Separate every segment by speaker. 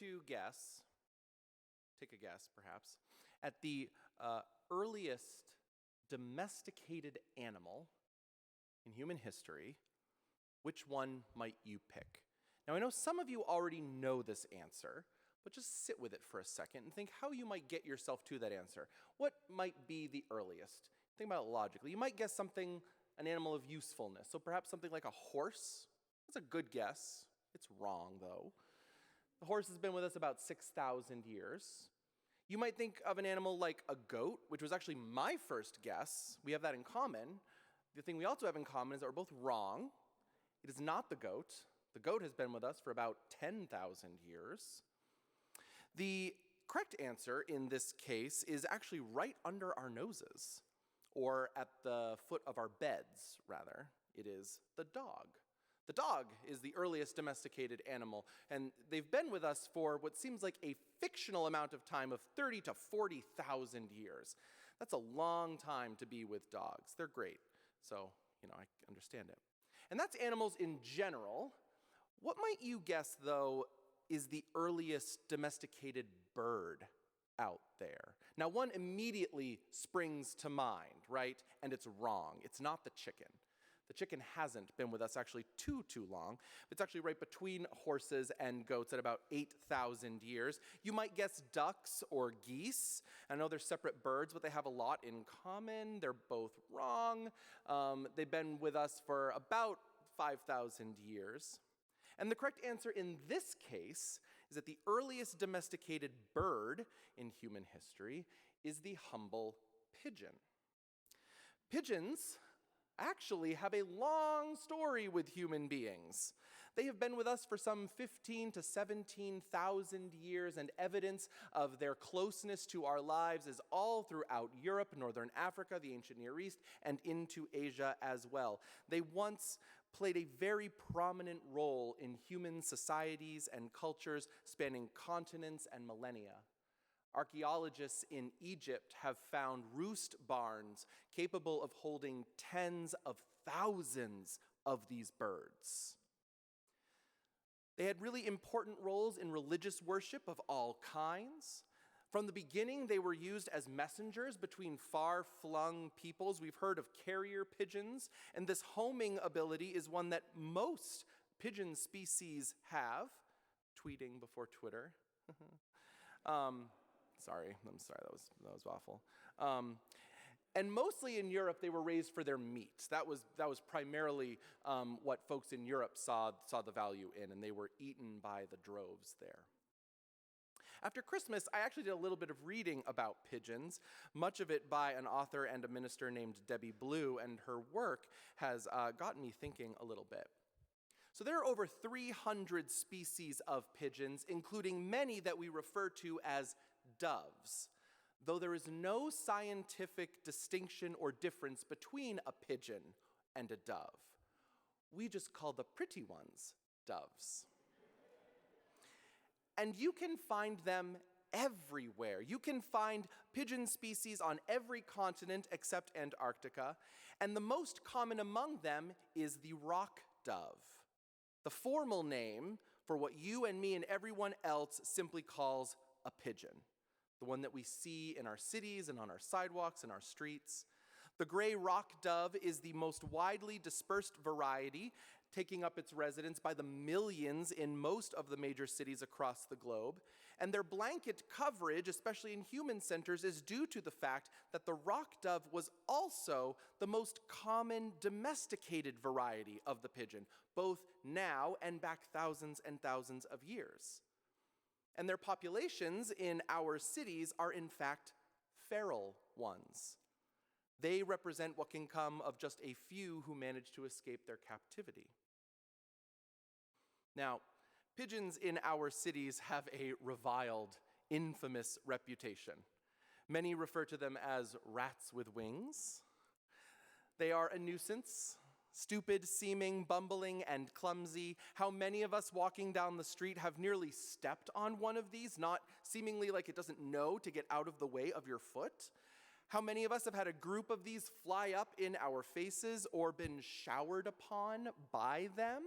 Speaker 1: to guess, take a guess perhaps, at the earliest domesticated animal in human history, which one might you pick? Now, I know some of you already know this answer, but just sit with it for a second and think how you might get yourself to that answer. What might be the earliest? Think about it logically. You might guess something, an animal of usefulness. So perhaps something like a horse. That's a good guess. It's wrong, though. The horse has been with us about 6,000 years. You might think of an animal like a goat, which was actually my first guess. We have that in common. The thing we also have in common is that we're both wrong. It is not the goat. The goat has been with us for about 10,000 years. The correct answer in this case is actually right under our noses, or at the foot of our beds, rather. It is the dog. The dog is the earliest domesticated animal, and they've been with us for what seems like a fictional amount of time of 30 to 40,000 years. That's a long time to be with dogs. They're great, so, I understand it. And that's animals in general. What might you guess, though, is the earliest domesticated bird out there? Now, one immediately springs to mind, right? And it's wrong. It's not the chicken. The chicken hasn't been with us actually too long. It's actually right between horses and goats at about 8,000 years. You might guess ducks or geese. I know they're separate birds, but they have a lot in common. They're both wrong. They've been with us for about 5,000 years. And the correct answer in this case is that the earliest domesticated bird in human history is the humble pigeon. Pigeons actually have a long story with human beings. They have been with us for some 15 to 17,000 years, and evidence of their closeness to our lives is all throughout Europe, Northern Africa, the ancient Near East, and into Asia as well. They once played a very prominent role in human societies and cultures spanning continents and millennia. Archaeologists in Egypt have found roost barns capable of holding tens of thousands of these birds. They had really important roles in religious worship of all kinds. From the beginning, they were used as messengers between far-flung peoples. We've heard of carrier pigeons, and this homing ability is one that most pigeon species have. Tweeting before Twitter. Sorry, that was awful. And mostly in Europe, they were raised for their meat. That was primarily what folks in Europe saw the value in, and they were eaten by the droves there. After Christmas, I actually did a little bit of reading about pigeons, much of it by an author and a minister named Debbie Blue, and her work has gotten me thinking a little bit. So there are over 300 species of pigeons, including many that we refer to as doves, though there is no scientific distinction or difference between a pigeon and a dove. We just call the pretty ones doves. And you can find them everywhere. You can find pigeon species on every continent except Antarctica, and the most common among them is the rock dove, the formal name for what you and me and everyone else simply calls a pigeon, the one that we see in our cities and on our sidewalks and our streets. The gray rock dove is the most widely dispersed variety, taking up its residence by the millions in most of the major cities across the globe. And their blanket coverage, especially in human centers, is due to the fact that the rock dove was also the most common domesticated variety of the pigeon, both now and back thousands and thousands of years. And their populations in our cities are in fact feral ones. They represent what can come of just a few who manage to escape their captivity. Now, pigeons in our cities have a reviled, infamous reputation. Many refer to them as rats with wings. They are a nuisance, stupid, seeming, bumbling, and clumsy. How many of us walking down the street have nearly stepped on one of these, not seemingly like it doesn't know to get out of the way of your foot? How many of us have had a group of these fly up in our faces or been showered upon by them?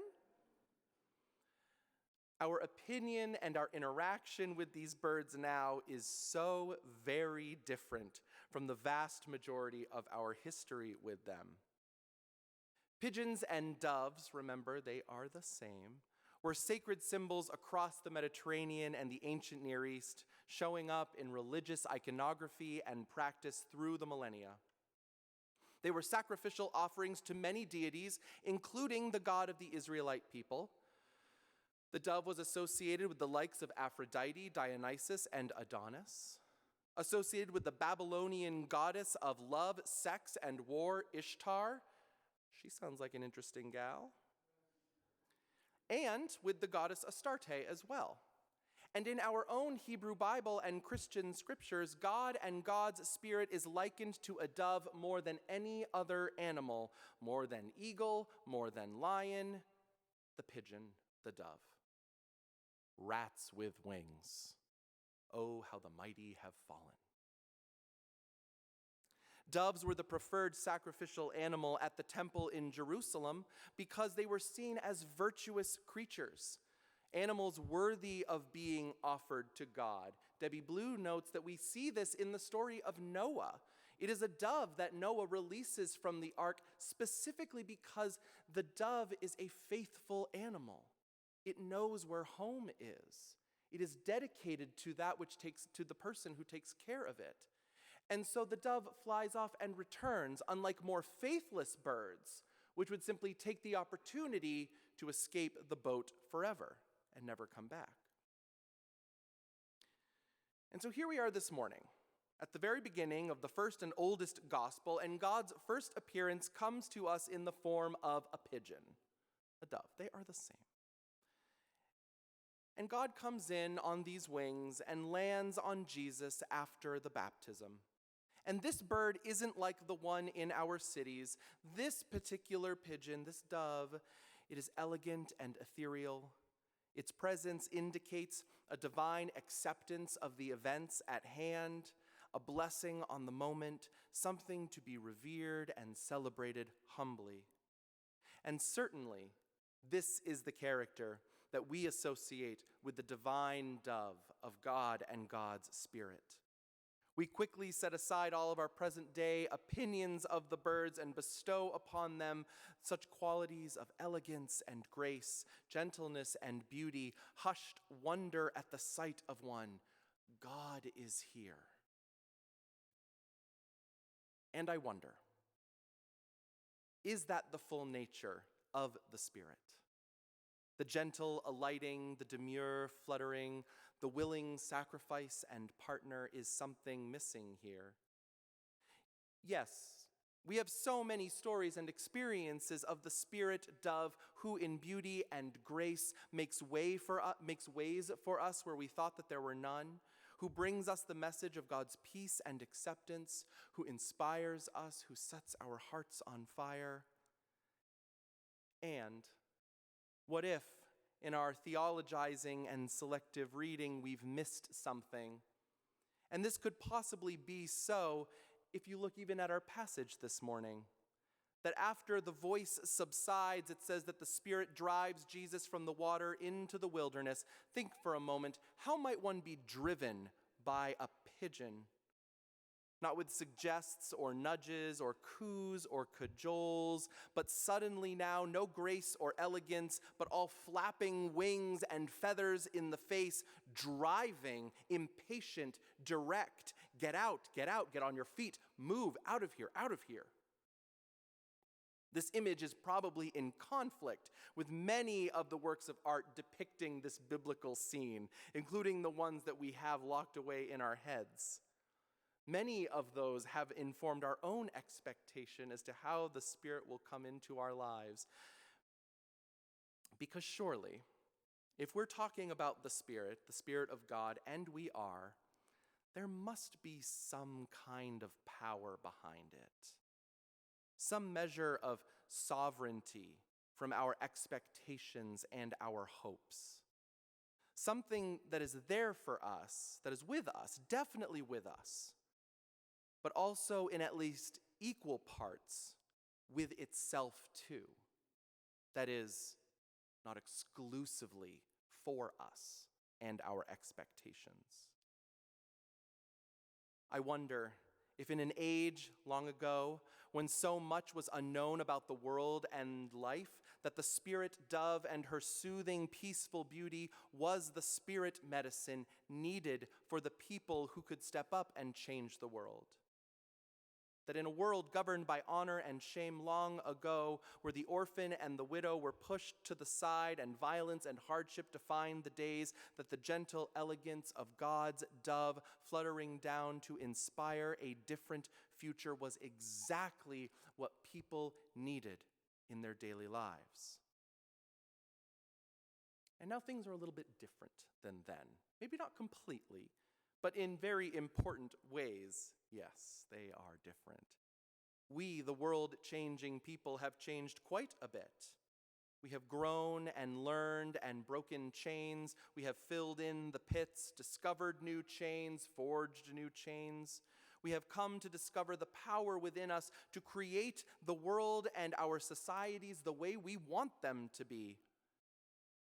Speaker 1: Our opinion and our interaction with these birds now is so very different from the vast majority of our history with them. Pigeons and doves, remember, they are the same, were sacred symbols across the Mediterranean and the ancient Near East, showing up in religious iconography and practice through the millennia. They were sacrificial offerings to many deities, including the God of the Israelite people. The dove was associated with the likes of Aphrodite, Dionysus, and Adonis, associated with the Babylonian goddess of love, sex, and war, Ishtar. She sounds like an interesting gal. And with the goddess Astarte as well. And in our own Hebrew Bible and Christian scriptures, God and God's Spirit is likened to a dove more than any other animal, more than eagle, more than lion, the pigeon, the dove. Rats with wings. Oh, how the mighty have fallen. Doves were the preferred sacrificial animal at the temple in Jerusalem because they were seen as virtuous creatures, animals worthy of being offered to God. Debbie Blue notes that we see this in the story of Noah. It is a dove that Noah releases from the ark specifically because the dove is a faithful animal. It knows where home is. It is dedicated to to the person who takes care of it. And so the dove flies off and returns, unlike more faithless birds, which would simply take the opportunity to escape the boat forever and never come back. And so here we are this morning, at the very beginning of the first and oldest gospel, and God's first appearance comes to us in the form of a pigeon, a dove. They are the same. And God comes in on these wings and lands on Jesus after the baptism. And this bird isn't like the one in our cities. This particular pigeon, this dove, it is elegant and ethereal. Its presence indicates a divine acceptance of the events at hand, a blessing on the moment, something to be revered and celebrated humbly. And certainly, this is the character that we associate with the divine dove of God and God's Spirit. We quickly set aside all of our present-day opinions of the birds and bestow upon them such qualities of elegance and grace, gentleness and beauty, hushed wonder at the sight of one. God is here. And I wonder, is that the full nature of the Spirit? The gentle alighting, the demure fluttering, the willing sacrifice and partner is something missing here. Yes, we have so many stories and experiences of the Spirit dove who in beauty and grace makes ways for us where we thought that there were none, who brings us the message of God's peace and acceptance, who inspires us, who sets our hearts on fire. And what if, in our theologizing and selective reading, we've missed something? And this could possibly be so if you look even at our passage this morning. That after the voice subsides, it says that the Spirit drives Jesus from the water into the wilderness. Think for a moment, how might one be driven by a pigeon? Not with suggests or nudges or coos or cajoles, but suddenly now no grace or elegance, but all flapping wings and feathers in the face, driving, impatient, direct. Get out, get on your feet, move, out of here, out of here. This image is probably in conflict with many of the works of art depicting this biblical scene, including the ones that we have locked away in our heads. Many of those have informed our own expectation as to how the Spirit will come into our lives. Because surely, if we're talking about the Spirit of God, and we are, there must be some kind of power behind it. Some measure of sovereignty from our expectations and our hopes. Something that is there for us, that is with us, definitely with us, but also in at least equal parts with itself too. That is, not exclusively for us and our expectations. I wonder if in an age long ago, when so much was unknown about the world and life, that the spirit dove and her soothing, peaceful beauty was the spirit medicine needed for the people who could step up and change the world. That in a world governed by honor and shame long ago, where the orphan and the widow were pushed to the side and violence and hardship defined the days, that the gentle elegance of God's dove fluttering down to inspire a different future was exactly what people needed in their daily lives. And now things are a little bit different than then. Maybe not completely, but in very important ways, yes, they are different. We, the world-changing people, have changed quite a bit. We have grown and learned and broken chains. We have filled in the pits, discovered new chains, forged new chains. We have come to discover the power within us to create the world and our societies the way we want them to be.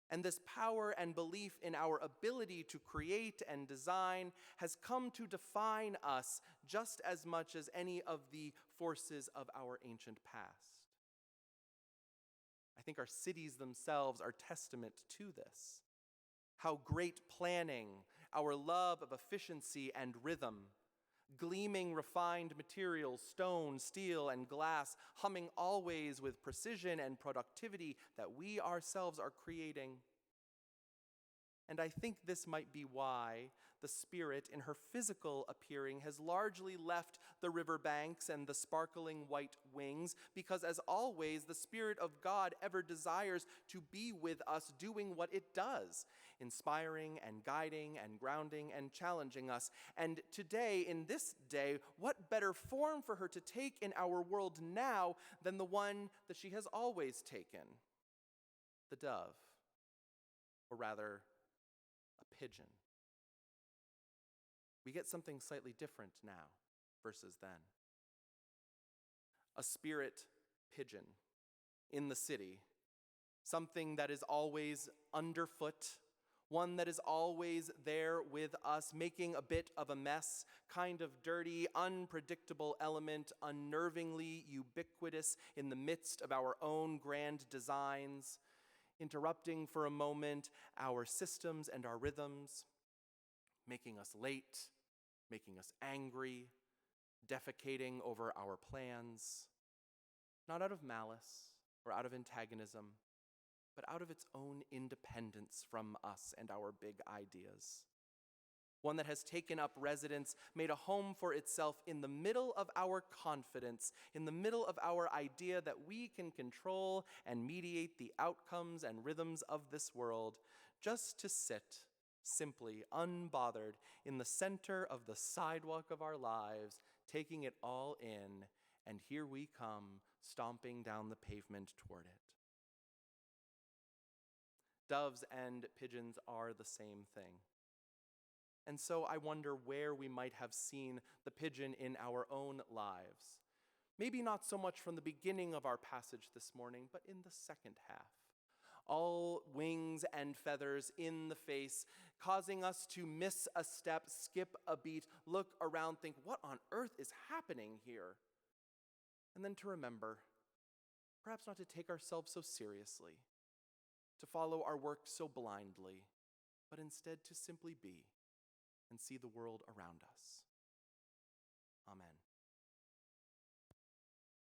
Speaker 1: And this power and belief in our ability to create and design has come to define us just as much as any of the forces of our ancient past. I think our cities themselves are testament to this. How great planning, our love of efficiency and rhythm, gleaming refined materials, stone, steel, and glass, humming always with precision and productivity that we ourselves are creating. And I think this might be why the spirit in her physical appearing has largely left the riverbanks and the sparkling white wings, because as always, the Spirit of God ever desires to be with us doing what it does, inspiring and guiding and grounding and challenging us. And today, in this day, what better form for her to take in our world now than the one that she has always taken? The dove, or rather, a pigeon. We get something slightly different now versus then. A spirit pigeon in the city, something that is always underfoot, one that is always there with us, making a bit of a mess, kind of dirty, unpredictable element, unnervingly ubiquitous in the midst of our own grand designs, interrupting for a moment our systems and our rhythms, making us late, making us angry, defecating over our plans, not out of malice or out of antagonism, but out of its own independence from us and our big ideas. One that has taken up residence, made a home for itself in the middle of our confidence, in the middle of our idea that we can control and mediate the outcomes and rhythms of this world, just to sit, simply unbothered, in the center of the sidewalk of our lives, taking it all in, and here we come, stomping down the pavement toward it. Doves and pigeons are the same thing. And so I wonder where we might have seen the pigeon in our own lives. Maybe not so much from the beginning of our passage this morning, but in the second half. All wings and feathers in the face, causing us to miss a step, skip a beat, look around, think, what on earth is happening here? And then to remember, perhaps not to take ourselves so seriously, to follow our work so blindly, but instead to simply be and see the world around us.